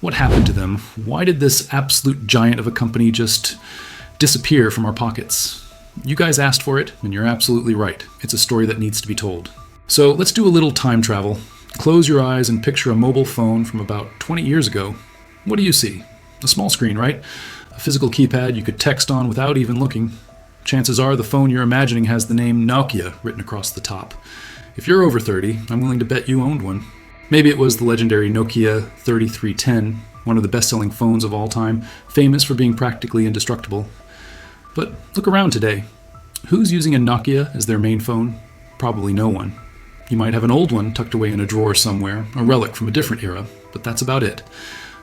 What happened to them? Why did this absolute giant of a company just disappear from our pockets? You guys asked for it, and you're absolutely right. It's a story that needs to be told. So let's do a little time travel. Close your eyes and picture a mobile phone from about 20 years ago. What do you see? A small screen, right? A physical keypad you could text on without even looking. Chances are the phone you're imagining has the name Nokia written across the top. If you're over 30, I'm willing to bet you owned one. Maybe it was the legendary Nokia 3310, one of the best-selling phones of all time, famous for being practically indestructible. But look around today. Who's using a Nokia as their main phone? Probably no one. You might have an old one tucked away in a drawer somewhere, a relic from a different era, but that's about it.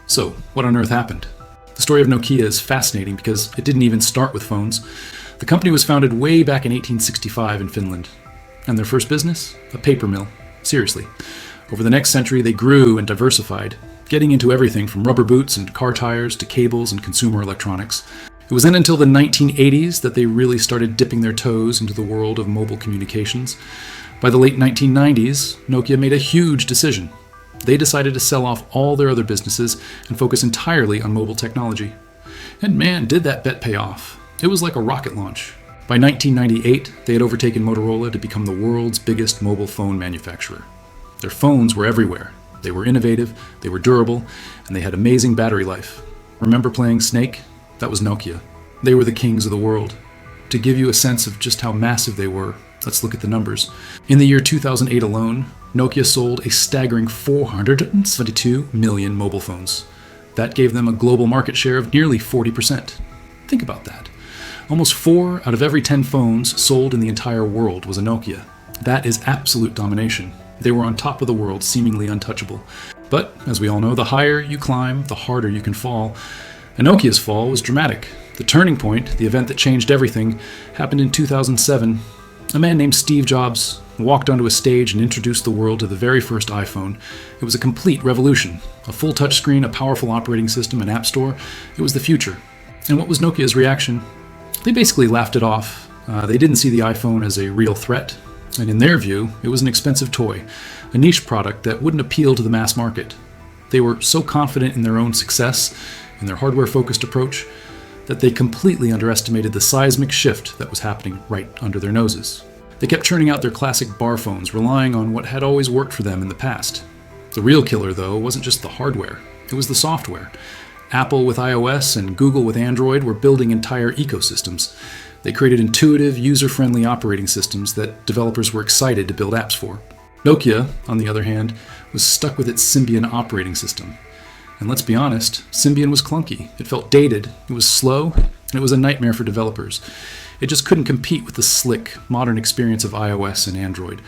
So, what on earth happened? The story of Nokia is fascinating because it didn't even start with phones. The company was founded way back in 1865 in Finland. And their first business? A paper mill. Seriously. Over the next century, they grew and diversified, getting into everything from rubber boots and car tires to cables and consumer electronics. It wasn't until the 1980s that they really started dipping their toes into the world of mobile communications. By the late 1990s, Nokia made a huge decision. They decided to sell off all their other businesses and focus entirely on mobile technology. And man, did that bet pay off. It was like a rocket launch. By 1998, they had overtaken Motorola to become the world's biggest mobile phone manufacturer. Their phones were everywhere. They were innovative, they were durable, and they had amazing battery life. Remember playing Snake? That was Nokia. They were the kings of the world. To give you a sense of just how massive they were, let's look at the numbers. In the year 2008 alone, Nokia sold a staggering 472 million mobile phones. That gave them a global market share of nearly 40%. Think about that. Almost 4 out of every 10 phones sold in the entire world was a Nokia. That is absolute domination. They were on top of the world, seemingly untouchable. But, as we all know, the higher you climb, the harder you can fall. And Nokia's fall was dramatic. The turning point, the event that changed everything, happened in 2007. A man named Steve Jobs walked onto a stage and introduced the world to the very first iPhone. It was a complete revolution. A full touchscreen, a powerful operating system, an app store. It was the future. And what was Nokia's reaction? They basically laughed it off. They didn't see the iPhone as a real threat. And in their view, it was an expensive toy, a niche product that wouldn't appeal to the mass market. They were so confident in their own success, in their hardware-focused approach, that they completely underestimated the seismic shift that was happening right under their noses. They kept churning out their classic bar phones, relying on what had always worked for them in the past. The real killer, though, wasn't just the hardware, it was the software. Apple with iOS and Google with Android were building entire ecosystems. They created intuitive, user-friendly operating systems that developers were excited to build apps for. Nokia, on the other hand, was stuck with its Symbian operating system. And let's be honest, Symbian was clunky. It felt dated, it was slow, and it was a nightmare for developers. It just couldn't compete with the slick, modern experience of iOS and Android.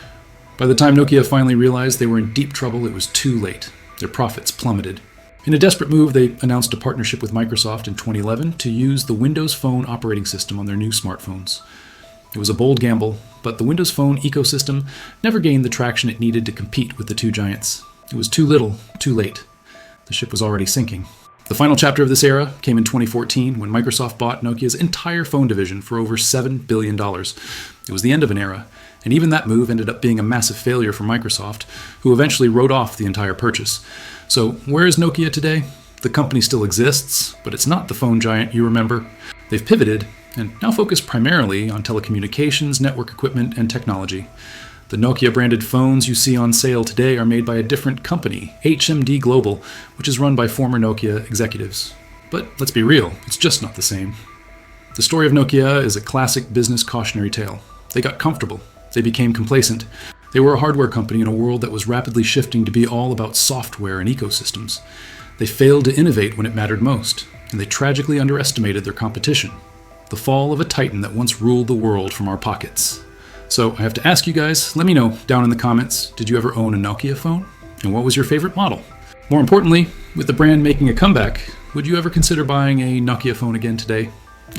By the time Nokia finally realized they were in deep trouble, it was too late. Their profits plummeted. In a desperate move, they announced a partnership with Microsoft in 2011 to use the Windows Phone operating system on their new smartphones. It was a bold gamble, but the Windows Phone ecosystem never gained the traction it needed to compete with the two giants. It was too little, too late. The ship was already sinking. The final chapter of this era came in 2014 when Microsoft bought Nokia's entire phone division for over $7 billion. It was the end of an era, and even that move ended up being a massive failure for Microsoft, who eventually wrote off the entire purchase. So where is Nokia today? The company still exists, but it's not the phone giant you remember. They've pivoted and now focus primarily on telecommunications, network equipment, and technology. The Nokia-branded phones you see on sale today are made by a different company, HMD Global, which is run by former Nokia executives. But let's be real, it's just not the same. The story of Nokia is a classic business cautionary tale. They got comfortable. They became complacent. They were a hardware company in a world that was rapidly shifting to be all about software and ecosystems. They failed to innovate when it mattered most, and they tragically underestimated their competition. The fall of a titan that once ruled the world from our pockets. So I have to ask you guys, let me know down in the comments, did you ever own a Nokia phone? And what was your favorite model? More importantly, with the brand making a comeback, would you ever consider buying a Nokia phone again today?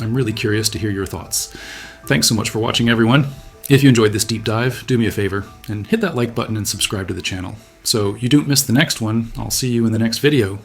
I'm really curious to hear your thoughts. Thanks so much for watching, everyone. If you enjoyed this deep dive, do me a favor and hit that like button and subscribe to the channel. So you don't miss the next one. I'll see you in the next video.